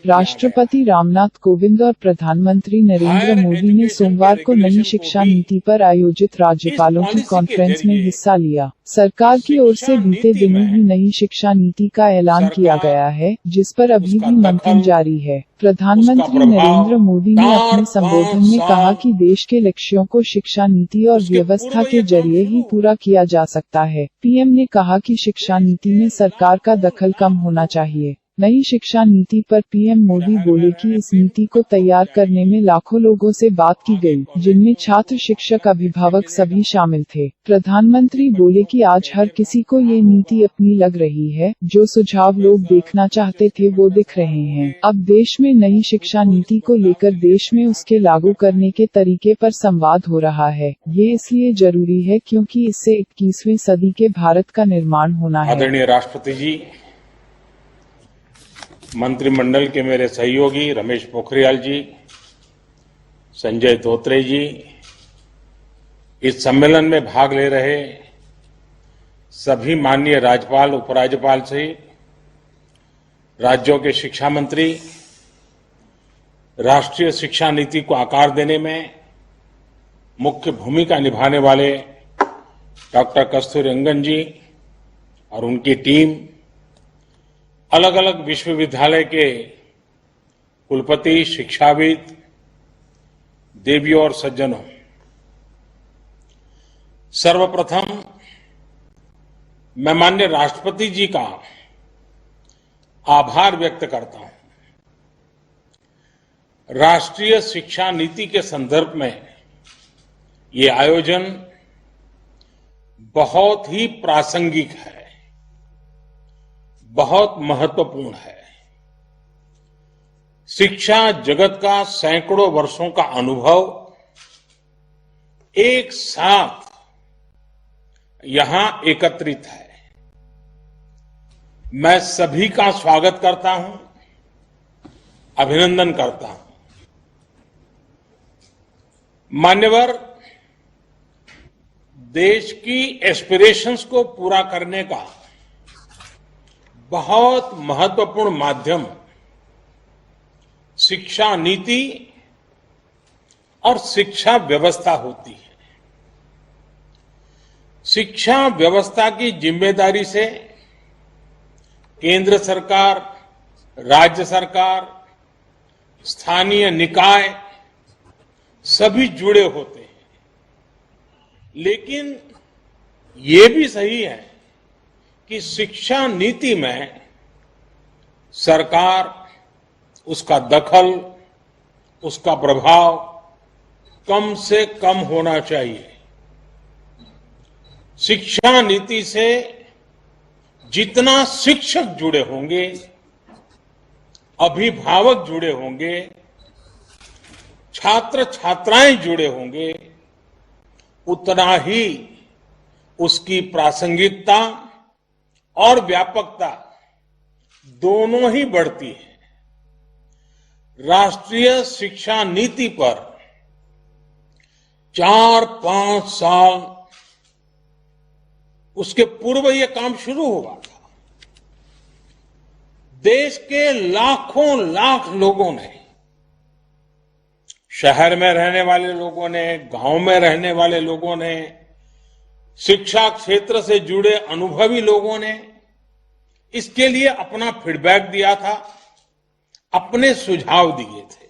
राष्ट्रपति रामनाथ कोविंद और प्रधानमंत्री नरेंद्र मोदी ने सोमवार को नई शिक्षा नीति पर आयोजित राज्यपालों की कॉन्फ्रेंस में हिस्सा लिया। सरकार की ओर से बीते दिनों ही नई शिक्षा नीति का ऐलान किया गया है, जिस पर अभी भी मंथन जारी है। प्रधानमंत्री नरेंद्र मोदी ने अपने संबोधन में कहा कि देश के लक्ष्यों को शिक्षा नीति और व्यवस्था के जरिए ही पूरा किया जा सकता है। पीएम ने कहा कि शिक्षा नीति में सरकार का दखल कम होना चाहिए। नई शिक्षा नीति पर पीएम मोदी बोले कि इस नीति को तैयार करने में लाखों लोगों से बात की गई, जिनमें छात्र, शिक्षक, अभिभावक सभी शामिल थे। प्रधानमंत्री बोले कि आज हर किसी को ये नीति अपनी लग रही है। जो सुझाव लोग देखना चाहते थे वो दिख रहे हैं। अब देश में नई शिक्षा नीति को लेकर देश में उसके लागू करने के तरीके पर संवाद हो रहा है। ये इसलिए जरूरी है क्योंकि इससे 21वीं सदी के भारत का निर्माण होना है। आदरणीय राष्ट्रपति जी, मंत्रिमंडल के मेरे सहयोगी रमेश पोखरियाल जी, संजय धोत्रे जी, इस सम्मेलन में भाग ले रहे सभी माननीय राज्यपाल, उपराज्यपाल से राज्यों के शिक्षा मंत्री, राष्ट्रीय शिक्षा नीति को आकार देने में मुख्य भूमिका निभाने वाले डॉक्टर कस्तूरीरंगन जी और उनकी टीम, अलग अलग विश्वविद्यालय के कुलपति, शिक्षाविद, देवियों और सज्जनों, सर्वप्रथम मैं माननीय राष्ट्रपति जी का आभार व्यक्त करता हूं। राष्ट्रीय शिक्षा नीति के संदर्भ में ये आयोजन बहुत ही प्रासंगिक है, बहुत महत्वपूर्ण है। शिक्षा जगत का सैकड़ों वर्षों का अनुभव एक साथ यहां एकत्रित है। मैं सभी का स्वागत करता हूं, अभिनंदन करता हूं। मान्यवर, देश की एस्पिरेशंस को पूरा करने का बहुत महत्वपूर्ण माध्यम शिक्षा नीति और शिक्षा व्यवस्था होती है। शिक्षा व्यवस्था की जिम्मेदारी से केंद्र सरकार, राज्य सरकार, स्थानीय निकाय सभी जुड़े होते हैं। लेकिन ये भी सही है कि शिक्षा नीति में सरकार, उसका दखल, उसका प्रभाव कम से कम होना चाहिए। शिक्षा नीति से जितना शिक्षक जुड़े होंगे, अभिभावक जुड़े होंगे, छात्र छात्राएं जुड़े होंगे, उतना ही उसकी प्रासंगिकता और व्यापकता दोनों ही बढ़ती है। राष्ट्रीय शिक्षा नीति पर 4-5 साल उसके पूर्व यह काम शुरू हुआ था। देश के लाखों लाख लोगों ने, शहर में रहने वाले लोगों ने, गांव में रहने वाले लोगों ने, शिक्षा क्षेत्र से जुड़े अनुभवी लोगों ने इसके लिए अपना फीडबैक दिया था, अपने सुझाव दिए थे।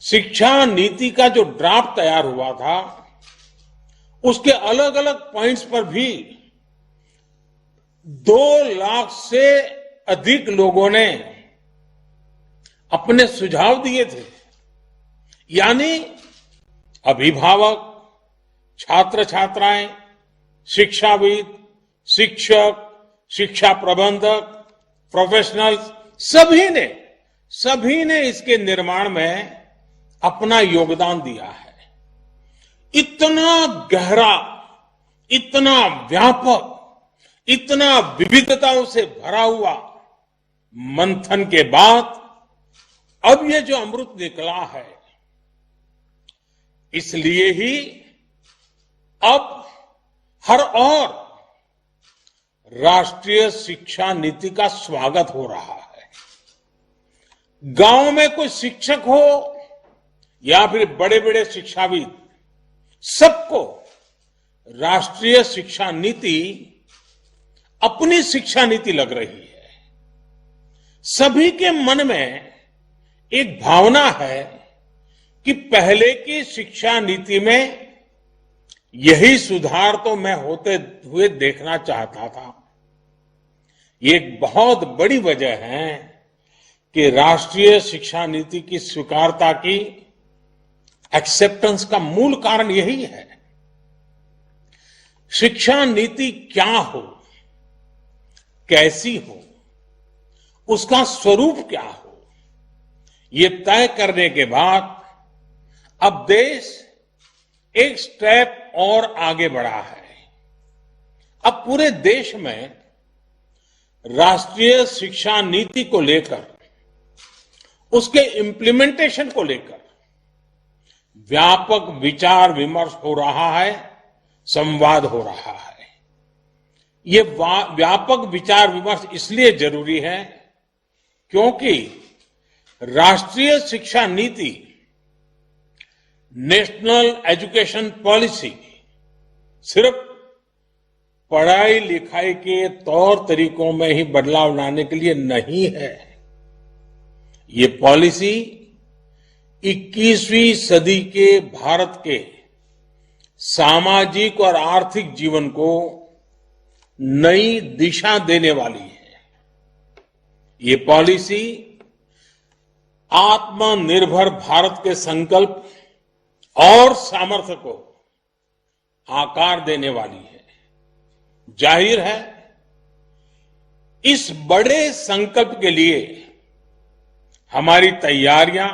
शिक्षा नीति का जो ड्राफ्ट तैयार हुआ था, उसके अलग अलग पॉइंट्स पर भी 2 लाख से अधिक लोगों ने अपने सुझाव दिए थे। यानी अभिभावक, छात्र छात्राएं, शिक्षाविद, शिक्षक, शिक्षा प्रबंधक, प्रोफेशनल्स, सभी ने इसके निर्माण में अपना योगदान दिया है। इतना गहरा, इतना व्यापक, इतना विविधताओं से भरा हुआ मंथन के बाद अब ये जो अमृत निकला है, इसलिए ही अब हर और राष्ट्रीय शिक्षा नीति का स्वागत हो रहा है। गांव में कोई शिक्षक हो या फिर बड़े बड़े शिक्षाविद, सबको राष्ट्रीय शिक्षा नीति अपनी शिक्षा नीति लग रही है। सभी के मन में एक भावना है कि पहले की शिक्षा नीति में यही सुधार तो मैं होते हुए देखना चाहता था। ये एक बहुत बड़ी वजह है कि राष्ट्रीय शिक्षा नीति की स्वीकारता की एक्सेप्टेंस का मूल कारण यही है। शिक्षा नीति क्या हो, कैसी हो, उसका स्वरूप क्या हो, ये तय करने के बाद अब देश एक स्टेप और आगे बढ़ा है। अब पूरे देश में राष्ट्रीय शिक्षा नीति को लेकर, उसके इम्प्लीमेंटेशन को लेकर व्यापक विचार विमर्श हो रहा है, संवाद हो रहा है। ये व्यापक विचार विमर्श इसलिए जरूरी है क्योंकि राष्ट्रीय शिक्षा नीति नेशनल एजुकेशन पॉलिसी सिर्फ पढ़ाई लिखाई के तौर तरीकों में ही बदलाव लाने के लिए नहीं है। ये पॉलिसी 21वीं सदी के भारत के सामाजिक और आर्थिक जीवन को नई दिशा देने वाली है। ये पॉलिसी आत्मनिर्भर भारत के संकल्प और सामर्थ्य को आकार देने वाली है। जाहिर है, इस बड़े संकल्प के लिए हमारी तैयारियां,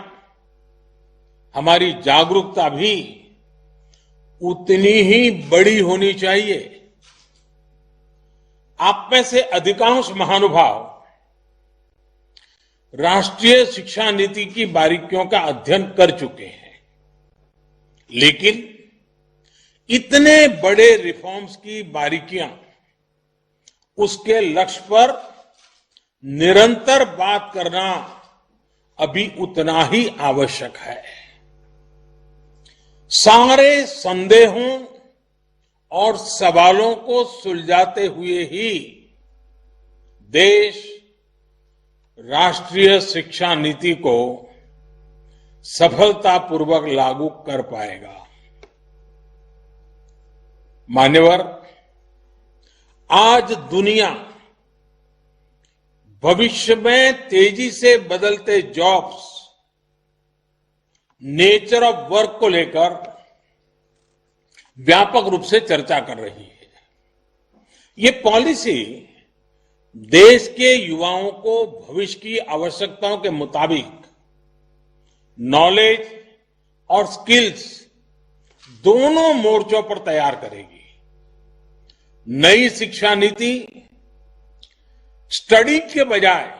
हमारी जागरूकता भी उतनी ही बड़ी होनी चाहिए। आप में से अधिकांश महानुभाव राष्ट्रीय शिक्षा नीति की बारीकियों का अध्ययन कर चुके हैं, लेकिन इतने बड़े रिफॉर्म्स की बारीकियां, उसके लक्ष्य पर निरंतर बात करना अभी उतना ही आवश्यक है। सारे संदेहों और सवालों को सुलझाते हुए ही देश राष्ट्रीय शिक्षा नीति को सफलतापूर्वक लागू कर पाएगा। मान्यवर, आज दुनिया भविष्य में तेजी से बदलते जॉब्स, नेचर ऑफ वर्क को लेकर व्यापक रूप से चर्चा कर रही है। ये पॉलिसी देश के युवाओं को भविष्य की आवश्यकताओं के मुताबिक नॉलेज और स्किल्स दोनों मोर्चों पर तैयार करेगी। नई शिक्षा नीति स्टडी के बजाय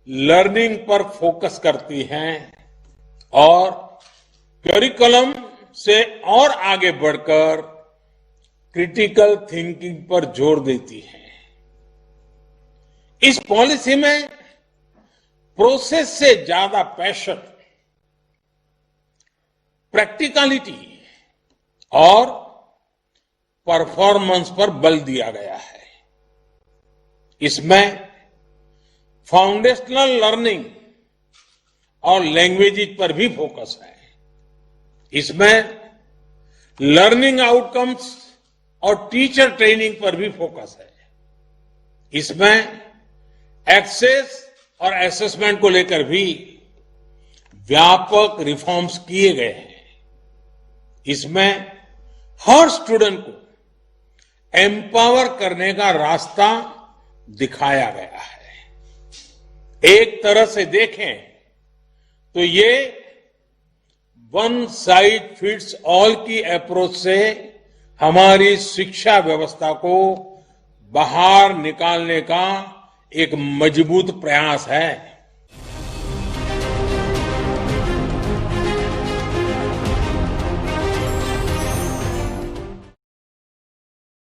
लर्निंग पर फोकस करती है और करिकुलम से और आगे बढ़कर क्रिटिकल थिंकिंग पर जोर देती है। इस पॉलिसी में प्रोसेस से ज्यादा पैशन, प्रैक्टिकलिटी और परफॉर्मेंस पर बल दिया गया है। इसमें फाउंडेशनल लर्निंग और लैंग्वेजेज पर भी फोकस है। इसमें लर्निंग आउटकम्स और टीचर ट्रेनिंग पर भी फोकस है। इसमें एक्सेस और असेसमेंट को लेकर भी व्यापक रिफॉर्म्स किए गए हैं। इसमें हर स्टूडेंट को एम्पावर करने का रास्ता दिखाया गया है। एक तरह से देखें तो ये वन साइज फिट्स ऑल की अप्रोच से हमारी शिक्षा व्यवस्था को बाहर निकालने का एक मजबूत प्रयास है।